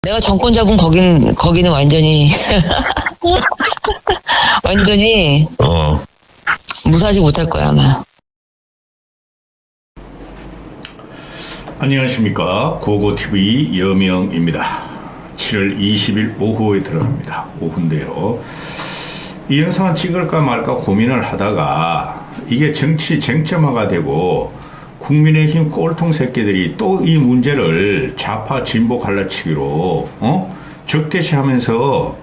내가 정권 잡은 거기는 완전히 완전히 무사하지 못할 거야 아마. 안녕하십니까. 고고TV 여명입니다. 7월 20일 오후에 들어갑니다. 오후인데요. 이 영상을 찍을까 말까 고민을 하다가 이게 정치 쟁점화가 되고 국민의힘 꼴통 새끼들이 또 이 문제를 좌파 진보 갈라치기로 적대시하면서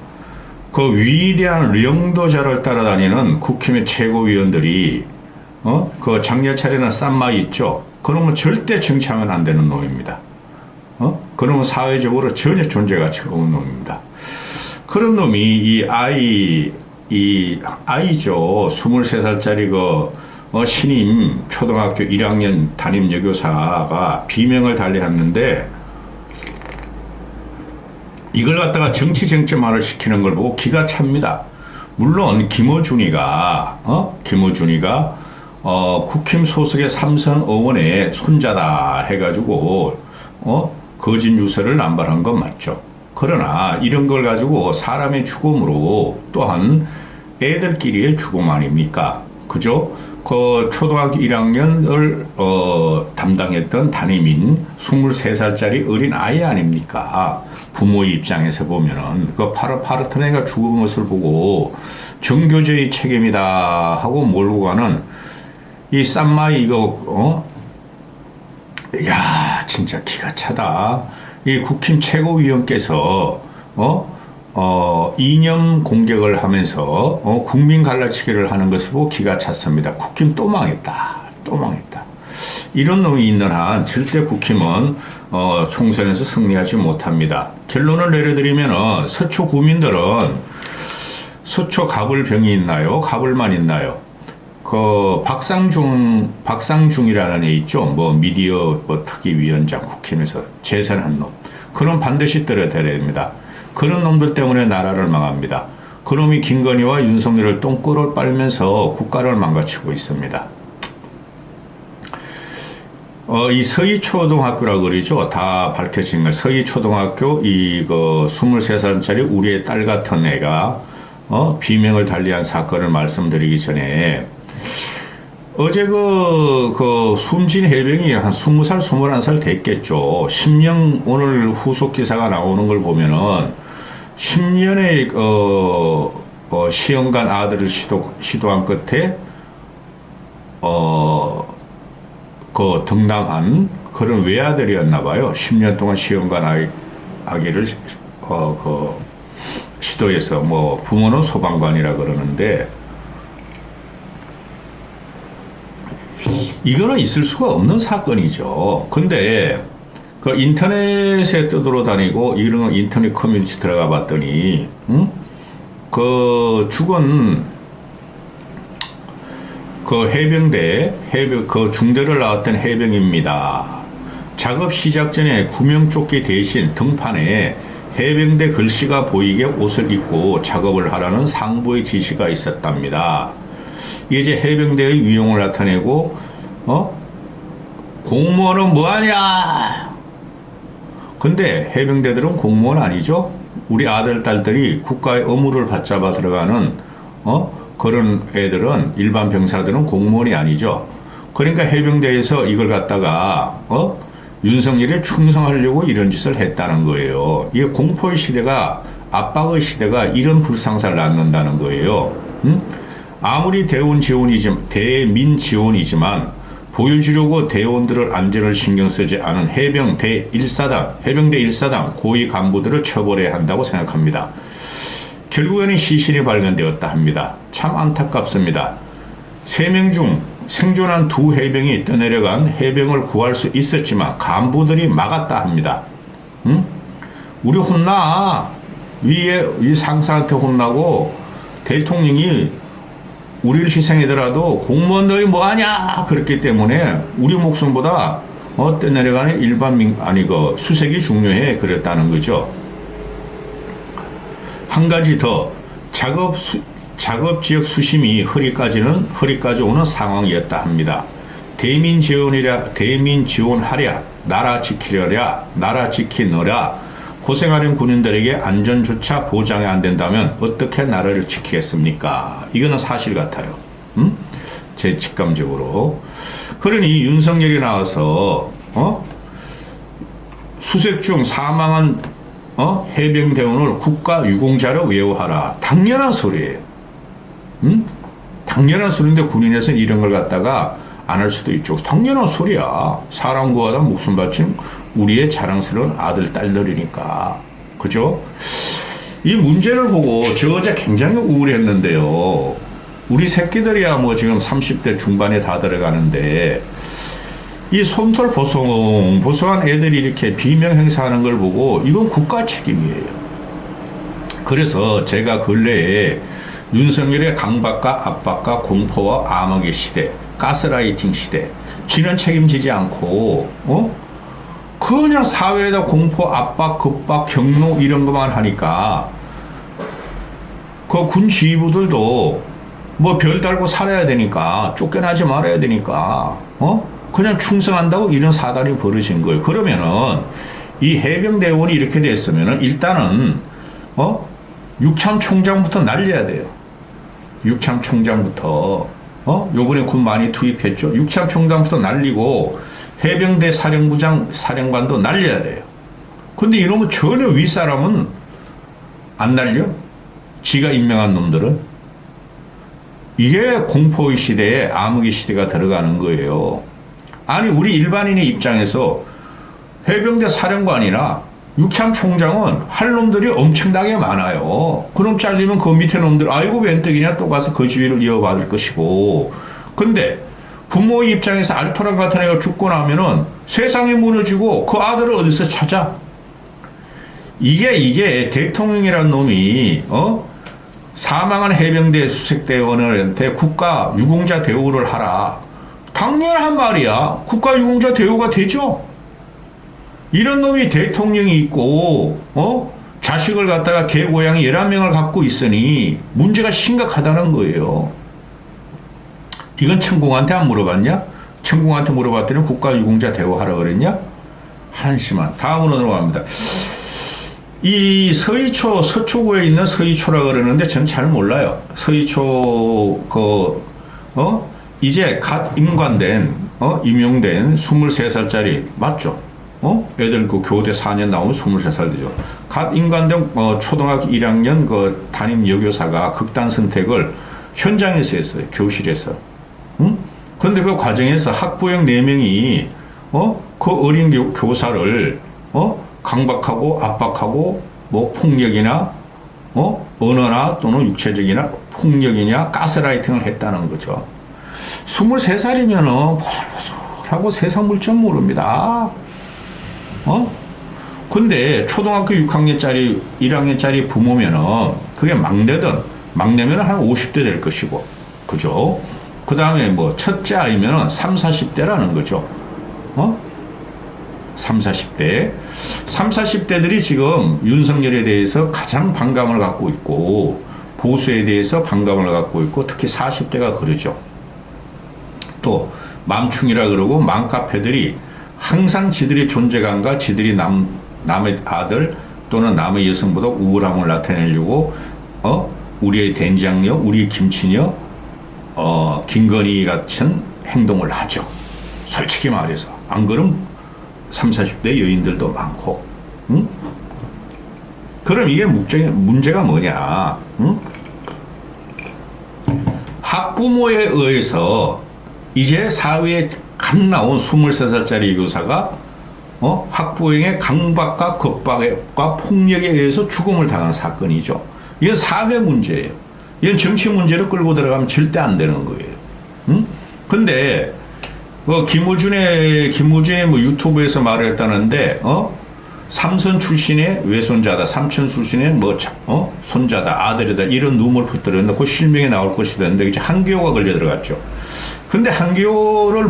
그 위대한 영도자를 따라다니는 국힘의 최고위원들이 그 장려차례나 쌈마이 있죠. 그놈은 절대 정치하면 안 되는 놈입니다. 그놈은 사회적으로 전혀 존재 가치가 없는 놈입니다. 그런 놈이 이 아이죠. 23살짜리 신임 초등학교 1학년 담임 여교사가 비명을 달리했는데 이걸 갖다가 정치 쟁점화를 시키는 걸 보고 기가 찹니다. 물론 김어준이가 국힘 소속의 삼선 의원의 손자다 해가지고 거짓 뉴스를 남발한 건 맞죠. 그러나 이런 걸 가지고 사람의 죽음으로 또한 애들끼리의 죽음 아닙니까? 그죠? 그 초등학교 1학년을 담당했던 담임인 23살짜리 어린 아이 아닙니까? 부모의 입장에서 보면은 그 파릇파릇한 애가 죽은 것을 보고 정교조의 책임이다 하고 몰고 가는 이 쌈마이 야 진짜 기가 차다. 이 국힘 최고위원께서 이념 공격을 하면서 국민 갈라치기를 하는 것을 보고 기가 찼습니다. 국힘 또 망했다. 이런 놈이 있는 한 절대 국힘은 총선에서 승리하지 못합니다. 결론을 내려드리면 서초 구민들은 서초 가불병이 있나요? 가불만 있나요? 그 박상중이라는 애 있죠. 미디어 특위위원장 국힘에서 재선한 놈. 그놈 반드시 떨어져야 됩니다. 그런 놈들 때문에 나라를 망합니다. 그놈이 김건희와 윤석열을 똥꼬를 빨면서 국가를 망가뜨리고 있습니다. 이 서희초등학교라고 그러죠. 다 밝혀진 거. 서희초등학교 23살짜리 우리의 딸 같은 애가 비명을 달리한 사건을 말씀드리기 전에 어제 숨진 해병이 한 20살, 21살 됐겠죠. 10년 오늘 후속 기사가 나오는 걸 보면은 10년의 시험관 아들을 시도한 끝에 등락한 그런 외아들이었나 봐요. 10년 동안 시험관 아기를 시도해서 부모는 소방관이라 그러는데 이거는 있을 수가 없는 사건이죠. 근데 그 인터넷에 떠돌아다니고 이런 인터넷 커뮤니티 들어가 봤더니 죽은 해병대 중대를 나왔던 해병입니다. 작업 시작 전에 구명조끼 대신 등판에 해병대 글씨가 보이게 옷을 입고 작업을 하라는 상부의 지시가 있었답니다. 이제 해병대의 위용을 나타내고 공무원은 뭐하냐? 근데 해병대들은 공무원 아니죠? 우리 아들, 딸들이 국가의 의무를 받잡아 들어가는 그런 애들은 일반 병사들은 공무원이 아니죠. 그러니까 해병대에서 이걸 갖다가 윤석열에 충성하려고 이런 짓을 했다는 거예요. 이게 공포의 시대가 압박의 시대가 이런 불상사를 낳는다는 거예요. 아무리 대민 지원이지만 보여주려고 대원들을 안전을 신경 쓰지 않은 해병대 1사단 고위 간부들을 처벌해야 한다고 생각합니다. 결국에는 시신이 발견되었다 합니다. 참 안타깝습니다. 3명 중 생존한 2 해병이 떠내려간 해병을 구할 수 있었지만 간부들이 막았다 합니다. 우리 혼나. 이 상사한테 혼나고 대통령이 우리를 희생하더라도 공무원 너희 뭐하냐 그렇기 때문에 우리 목숨보다 떠내려가는 수색이 중요해 그랬다는 거죠. 한 가지 더 작업 지역 수심이 허리까지 오는 상황이었다 합니다. 대민 지원하랴 나라 지키느라 고생하는 군인들에게 안전조차 보장이 안 된다면 어떻게 나라를 지키겠습니까? 이거는 사실 같아요. 제 직감적으로. 그러니 윤석열이 나와서 수색 중 사망한 해병대원을 국가유공자로 외우하라. 당연한 소리예요. 당연한 소리인데 군인에서는 이런 걸 갖다가 안 할 수도 있죠. 당연한 소리야. 사람 구하다 목숨 바친 우리의 자랑스러운 아들, 딸들이니까. 그죠? 이 문제를 보고 저 어제 굉장히 우울했는데요. 우리 새끼들이야 뭐 지금 30대 중반에 다 들어가는데 이 솜털 보송한 애들이 이렇게 비명 행사하는 걸 보고 이건 국가 책임이에요. 그래서 제가 근래에 윤석열의 강박과 압박과 공포와 암흑의 시대, 가스라이팅 시대, 지는 책임지지 않고 그냥 사회에다 공포, 압박, 급박, 경로 이런 것만 하니까 그 군 지휘부들도 뭐 별 달고 살아야 되니까 쫓겨나지 말아야 되니까 그냥 충성한다고 이런 사단이 벌어진 거예요. 그러면은 이 해병대원이 이렇게 됐으면은 일단은 육참 총장부터 날려야 돼요. 육참 총장부터 요번에 군 많이 투입했죠. 육참 총장부터 날리고 해병대 사령관도 날려야 돼요. 근데 이놈은 전혀 윗사람은 안 날려. 지가 임명한 놈들은. 이게 공포의 시대에 암흑의 시대가 들어가는 거예요. 아니 우리 일반인의 입장에서 해병대 사령관이나 육참 총장은 할 놈들이 엄청나게 많아요. 그럼 잘리면 그 밑에 놈들 아이고 웬떡이냐 또 가서 그 지위를 이어받을 것이고. 근데 부모의 입장에서 알토란 같은 애가 죽고 나면은 세상이 무너지고 그 아들을 어디서 찾아? 이게 대통령이란 놈이 사망한 해병대 수색대원한테 국가 유공자 대우를 하라. 당연한 말이야. 국가 유공자 대우가 되죠. 이런 놈이 대통령이 있고 자식을 갖다가 개 고양이 11명을 갖고 있으니 문제가 심각하다는 거예요. 이건 천공한테 안 물어봤냐? 천공한테 물어봤더니 국가 유공자 대우하라 그랬냐? 한심한. 다음으로 넘어갑니다. 이 서희초, 서초구에 있는 서희초라 그러는데 전 잘 몰라요. 서희초, 이제 갓 임관된, 임용된 23살짜리, 맞죠? 애들 그 교대 4년 나오면 23살 되죠. 갓 임관된, 초등학교 1학년 그 담임 여교사가 극단 선택을 현장에서 했어요. 교실에서. 근데 그 과정에서 학부형 4명이, 그 어린 교사를, 강박하고 압박하고 뭐 폭력이나 언어나 또는 육체적이나 폭력이냐 가스라이팅을 했다는 거죠. 23살이면은 보슬보슬하고 세상 물정 모릅니다. 근데 초등학교 6학년짜리 1학년짜리 부모면은 그게 막내면은 한 50대 될 것이고, 그죠? 그 다음에 뭐 첫째 아이면은 3, 40대라는 거죠. 3, 40대. 3, 40대들이 지금 윤석열에 대해서 가장 반감을 갖고 있고, 보수에 대해서 반감을 갖고 있고, 특히 40대가 그러죠. 또, 맘충이라 그러고, 맘카페들이 항상 지들의 존재감과 지들이 남의 아들 또는 남의 여성보다 우월함을 나타내려고, 우리의 된장녀, 우리의 김치녀, 김건희 같은 행동을 하죠. 솔직히 말해서. 안 그럼 30, 40대 여인들도 많고, 그럼 이게 문제가 뭐냐? 학부모에 의해서 이제 사회에 갓 나온 23살짜리 교사가 학부형의 강박과 겁박과 폭력에 의해서 죽음을 당한 사건이죠. 이건 사회 문제예요. 이건 정치 문제로 끌고 들어가면 절대 안 되는 거예요. 근데 김우준의 뭐 유튜브에서 말을 했다는데, 삼선 출신의 외손자다, 삼촌 출신의 뭐, 손자다, 아들이다, 이런 누움을 붙들었는데, 그 실명이 나올 것이던데, 이제 한교가 걸려 들어갔죠. 근데 한교가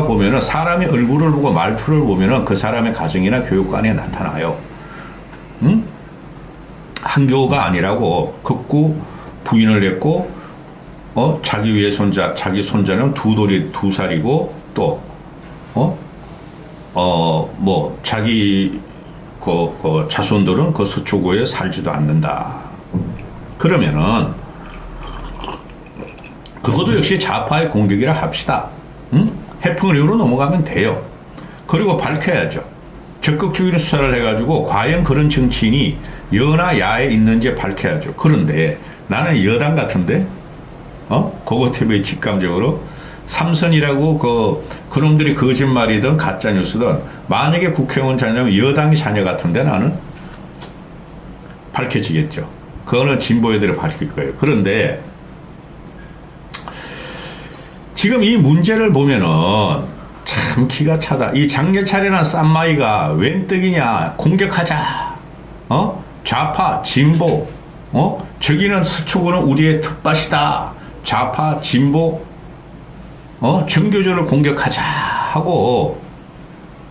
보면은 사람의 얼굴을 보고 말투를 보면은 그 사람의 가정이나 교육관에 나타나요. 한교가 아니라고 극구 부인을 했고, 자기 외손자, 자기 손자는 두 살이고, 또, 뭐, 자기 그 자손들은 그 서초구에 살지도 않는다. 그러면은 그것도 역시 좌파의 공격이라 합시다. 해프닝으로 넘어가면 돼요. 그리고 밝혀야죠. 적극적인 수사를 해가지고 과연 그런 정치인이 여나 야에 있는지 밝혀야죠. 그런데 나는 여당 같은데, 그것 때문에 직감적으로 삼선이라고 그놈들이 거짓말이든 가짜뉴스든 만약에 국회의원 자녀면 여당이 자녀 같은데 나는 밝혀지겠죠. 그거는 진보 애들이 밝힐 거예요. 그런데 지금 이 문제를 보면은 참 기가 차다. 이 장례차례나 쌈마이가 웬 떡이냐. 공격하자. 좌파, 진보. 저기는 서초구는 우리의 텃밭이다. 좌파, 진보. 정교조를 공격하자 하고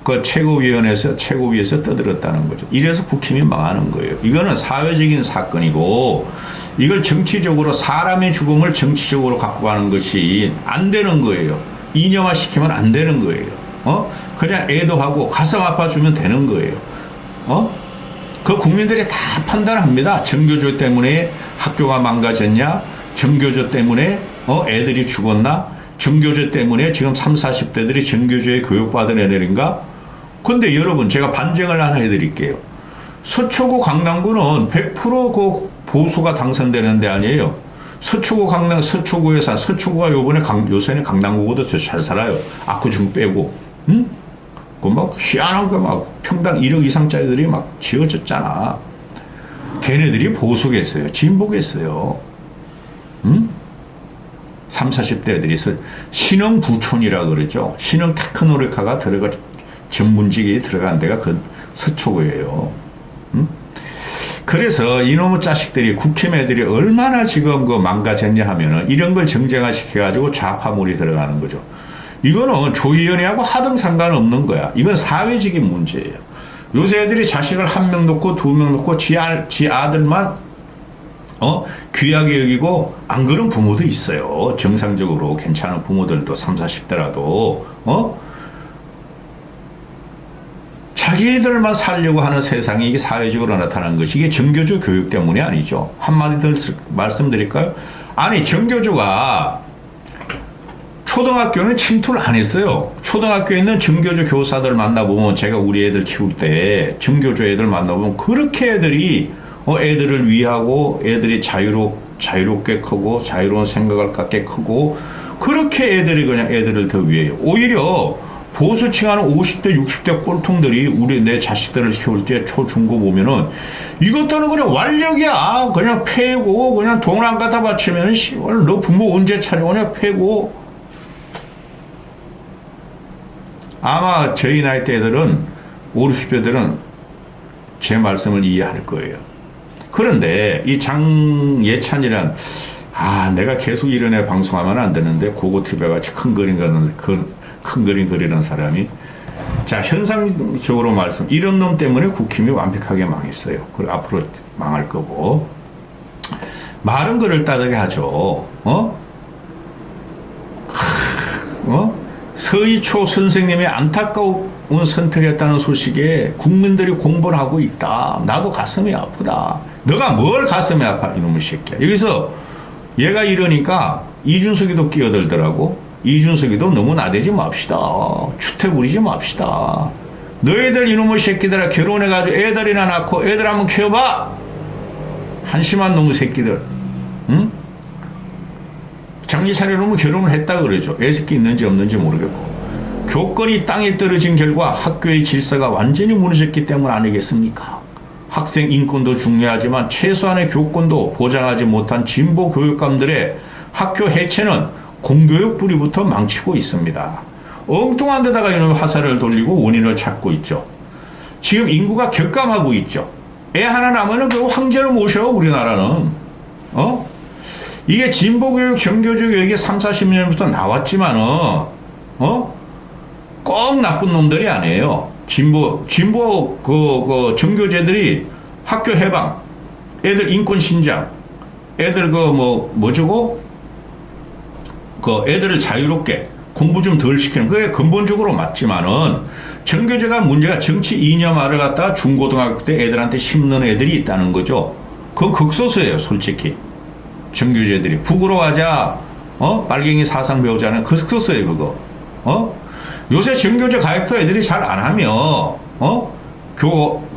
그 최고위에서 떠들었다는 거죠. 이래서 국힘이 망하는 거예요. 이거는 사회적인 사건이고 이걸 정치적으로 사람의 죽음을 정치적으로 갖고 가는 것이 안 되는 거예요. 이념화 시키면 안 되는 거예요. 그냥 애도하고 가슴 아파주면 되는 거예요. 그 국민들이 다 판단합니다. 정교조 때문에 학교가 망가졌냐? 정교조 때문에 애들이 죽었나? 정교조 때문에 지금 30, 40대들이 정교조에 교육받은 애들인가? 근데 여러분 제가 반증을 하나 해드릴게요. 서초구 강남구는 100% 그 보수가 당선되는 데 아니에요. 서초구가 요새는 강남구보다 더 잘 살아요. 압구정 빼고. 그 막 희한하게 막 평당 1억 이상짜리들이 막 지어졌잖아. 걔네들이 보수겠어요? 진보겠어요? 30, 40대들이 신흥부촌이라 그러죠. 신흥 테크노리카가 전문직이 들어간 데가 그 서초구예요. 그래서 이놈의 자식들이 국힘 애들이 얼마나 지금 망가졌냐 하면은 이런 걸 정쟁화 시켜가지고 좌파물이 들어가는 거죠. 이거는 조희연이하고 하등 상관없는 거야. 이건 사회적인 문제예요. 요새 애들이 자식을 1명 놓고 2명 놓고 지 아들만 귀하게 여기고 안 그런 부모도 있어요. 정상적으로 괜찮은 부모들도 30, 40대라도 자기들만 살려고 하는 세상이 이게 사회적으로 나타난 것이 이게 정교조 교육 때문이 아니죠. 한마디 더 말씀드릴까요? 아니 정교조가 초등학교는 침투를 안 했어요. 초등학교에 있는 정교조 교사들 만나보면 제가 우리 애들 키울 때 정교조 애들 만나보면 그렇게 애들이 애들을 위하고 애들이 자유롭게 크고 자유로운 생각을 갖게 크고 그렇게 애들이 그냥 애들을 더 위해요. 오히려 보수층하는 50대 60대 꼴통들이 내 자식들을 키울 때 초중고 보면은 이것들은 그냥 완력이야. 그냥 패고 그냥 돈 안 갖다 바치면은 너 부모 언제 차려오냐 패고. 아마 저희 나이대 애들은 50, 60대들은 제 말씀을 이해할 거예요. 그런데 이 장예찬이란 내가 계속 이런 애 방송하면 안 되는데 고고티베 같이 큰 그림 그리는 사람이 자 현상적으로 이런 놈 때문에 국힘이 완벽하게 망했어요. 그리고 앞으로 망할 거고 말은 그럴 따르게 하죠. 서희초 선생님이 안타까운 선택했다는 소식에 국민들이 공분을 하고 있다. 나도 가슴이 아프다. 너가 뭘 가슴이 아파 이놈의 새끼야. 여기서 얘가 이러니까 이준석이도 끼어들더라고. 이준석이도 너무 나대지 맙시다. 추태 부리지 맙시다. 너희들 이놈의 새끼들아 결혼해가지고 애들이나 낳고 애들 한번 키워봐. 한심한 놈의 새끼들. 응? 장기차례 놈은 결혼을 했다 그러죠. 애새끼 있는지 없는지 모르겠고. 교권이 땅에 떨어진 결과 학교의 질서가 완전히 무너졌기 때문 아니겠습니까? 학생 인권도 중요하지만 최소한의 교권도 보장하지 못한 진보 교육감들의 학교 해체는 공교육 뿌리부터 망치고 있습니다. 엉뚱한 데다가 이놈 화살을 돌리고 원인을 찾고 있죠. 지금 인구가 격감하고 있죠. 애 하나 나면은 그 황제로 모셔 우리나라는. 이게 진보교육, 정교조 교육이 30, 40년부터 나왔지만은 꼭 나쁜 놈들이 아니에요. 진보 정교제들이 학교 해방, 애들 인권 신장, 애들 애들을 자유롭게 공부 좀 덜 시키는 그게 근본적으로 맞지만은 정교조가 문제가 정치 이념화를 갖다가 중고등학교 때 애들한테 심는 애들이 있다는 거죠. 그건 극소수예요, 솔직히. 정교조들이 북으로 가자, 빨갱이 사상 배우자는 극소수예요, 그거. 요새 정교조 가입도 애들이 잘 안 하며,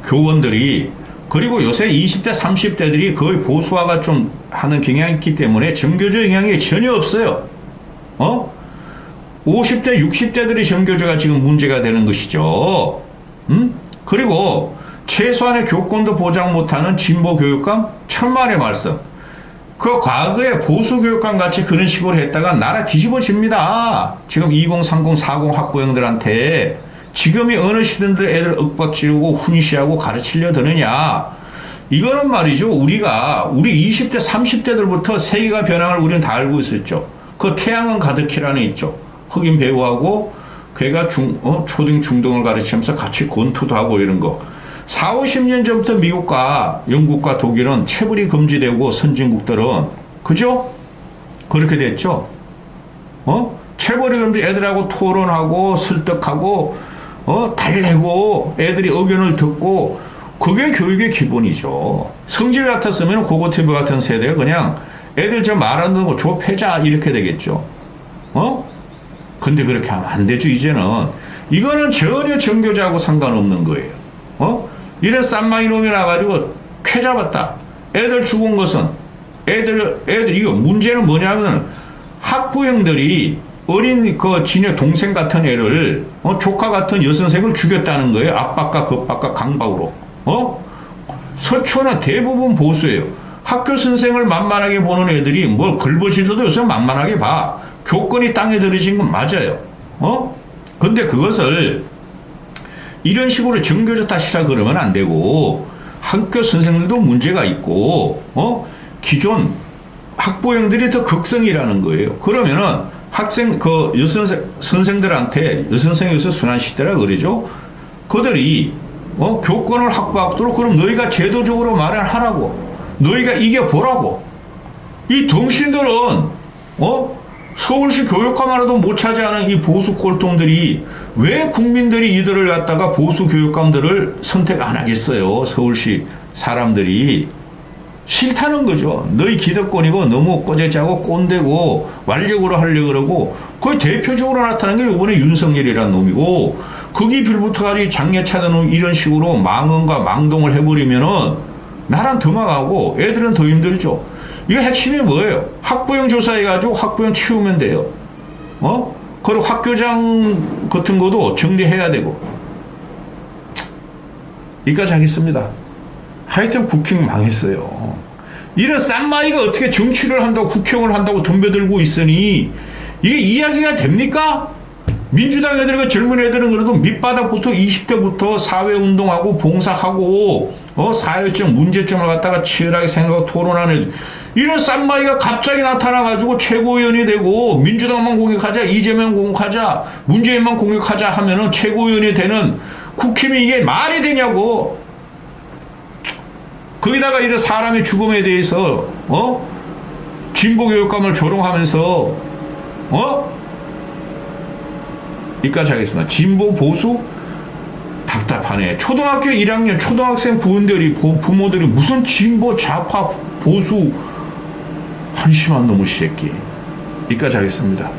교원들이, 그리고 요새 20대, 30대들이 거의 보수화가 좀 하는 경향이 있기 때문에 정교조 영향이 전혀 없어요. 50대, 60대들이 정교조가 지금 문제가 되는 것이죠. 그리고 최소한의 교권도 보장 못하는 진보 교육감, 천만의 말씀. 그 과거에 보수 교육감 같이 그런 식으로 했다가 나라 뒤집어집니다. 지금 2030, 40 학부형들한테 지금이 어느 시대인들 애들 윽박지르고 훈시하고 가르치려 드느냐. 이거는 말이죠. 우리 20대, 30대들부터 세계가 변화를 우리는 다 알고 있었죠. 그 태양은 가득히라는 있죠. 흑인 배우하고 걔가 초등, 중등을 가르치면서 같이 권투도 하고 이런 거. 4, 50년 전부터 미국과 영국과 독일은 체불이 금지되고 선진국들은, 그죠? 그렇게 됐죠? 체불이 금지 애들하고 토론하고 설득하고, 달래고 애들이 의견을 듣고, 그게 교육의 기본이죠. 성질 같았으면 고고티브 같은 세대가 그냥 애들 저 말하는 거 줘 패자 이렇게 되겠죠. 근데 그렇게 하면 안 되죠, 이제는. 이거는 전혀 정교조하고 상관없는 거예요. 이런 쌈마이 놈이 나가지고 쾌 잡았다. 애들 죽은 것은, 이거 문제는 뭐냐면, 학부형들이 어린 진의 동생 같은 애를, 조카 같은 여선생을 죽였다는 거예요. 압박과 겁박과 강박으로. 서초는 대부분 보수예요. 학교 선생을 만만하게 보는 애들이 뭐 글버지들도 요새 만만하게 봐. 교권이 땅에 들어진 건 맞아요. 근데 그것을 이런 식으로 정교조 탓이라 그러면 안 되고, 학교 선생들도 문제가 있고, 기존 학부형들이 더 극성이라는 거예요. 그러면은 선생들한테, 여선생이 요새 순환시대라 그러죠. 그들이, 교권을 확보하도록, 그럼 너희가 제도적으로 마련하라고. 너희가 이겨보라고. 이 덩신들은, 서울시 교육감하나도 못 차지하는 이 보수 꼴통들이 왜 국민들이 이들을 갖다가 보수 교육감들을 선택 안 하겠어요? 서울시 사람들이. 싫다는 거죠. 너희 기득권이고 너무 꼬재짜고 꼰대고 완력으로 하려고 그러고, 거의 대표적으로 나타난 게 이번에 윤석열이라는 놈이고, 거기 빌부터까지 장려차던 놈 이런 식으로 망언과 망동을 해버리면은 나랑 더 망하고 애들은 더 힘들죠. 이거 핵심이 뭐예요? 학부형 조사해가지고 학부형 치우면 돼요. 그리고 학교장 같은 것도 정리해야 되고. 여기까지 하겠습니다. 하여튼 국힘 망했어요. 이런 쌈마이가 어떻게 정치를 한다고, 국회의원을 한다고 덤벼들고 있으니 이게 이야기가 됩니까? 민주당 애들과 젊은 애들은 그래도 밑바닥부터 20대부터 사회운동하고 봉사하고 사회적 문제점을 갖다가 치열하게 생각하고 토론하는 이런 쌈마이가 갑자기 나타나가지고 최고위원이 되고, 민주당만 공격하자, 이재명 공격하자, 문재인만 공격하자 하면은 최고위원이 되는 국힘이 이게 말이 되냐고. 거기다가 이런 사람의 죽음에 대해서 진보 교육감을 조롱하면서 여기까지 하겠습니다. 진보 보수 답답하네. 초등학교 1학년 초등학생 부모들이 무슨 진보 좌파 보수 한심한 놈의 새끼. 여기까지 하겠습니다.